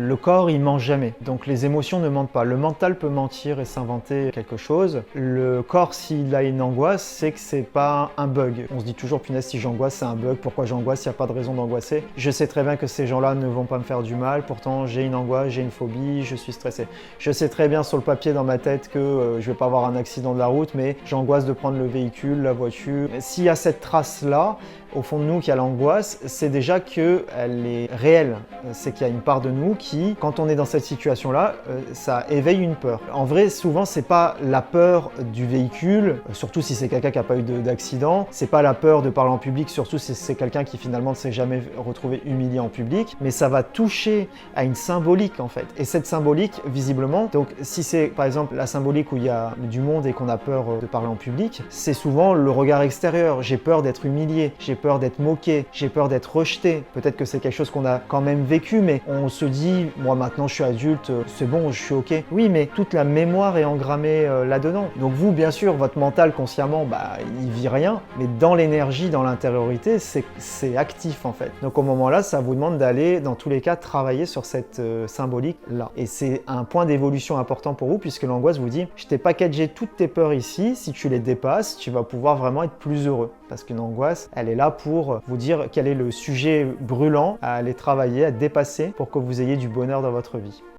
Le corps, il ment jamais, donc les émotions ne mentent pas. Le mental peut mentir et s'inventer quelque chose. Le corps, s'il a une angoisse, c'est que c'est pas un bug. On se dit toujours, punaise, si j'angoisse, c'est un bug. Pourquoi j'angoisse? Il n'y a pas de raison d'angoisser. Je sais très bien que ces gens-là ne vont pas me faire du mal. Pourtant, j'ai une angoisse, j'ai une phobie, je suis stressé. Je sais très bien sur le papier dans ma tête que je vais pas avoir un accident de la route, mais j'angoisse de prendre le véhicule, la voiture. S'il y a cette trace-là, au fond de nous qui a l'angoisse, c'est déjà qu'elle est réelle. C'est qu'il y a une part de nous qui, quand on est dans cette situation-là, ça éveille une peur. En vrai, souvent, c'est pas la peur du véhicule, surtout si c'est quelqu'un qui n'a pas eu d'accident. C'est pas la peur de parler en public, surtout si c'est quelqu'un qui finalement ne s'est jamais retrouvé humilié en public. Mais ça va toucher à une symbolique en fait. Et cette symbolique, visiblement, donc si c'est par exemple la symbolique où il y a du monde et qu'on a peur de parler en public, c'est souvent le regard extérieur. J'ai peur d'être humilié, j'ai peur d'être moqué, j'ai peur d'être rejeté. Peut-être que c'est quelque chose qu'on a quand même vécu, mais on se dit, moi maintenant je suis adulte, c'est bon, je suis ok. Oui, mais toute la mémoire est engrammée là-dedans. Donc vous, bien sûr, votre mental consciemment, il vit rien, mais dans l'énergie, dans l'intériorité, c'est actif en fait. Donc au moment-là, ça vous demande d'aller, dans tous les cas, travailler sur cette symbolique-là. Et c'est un point d'évolution important pour vous, puisque l'angoisse vous dit, je t'ai packagé toutes tes peurs ici, si tu les dépasses, tu vas pouvoir vraiment être plus heureux. Parce qu'une angoisse, elle est là pour vous dire quel est le sujet brûlant à aller travailler, à dépasser pour que vous ayez du bonheur dans votre vie.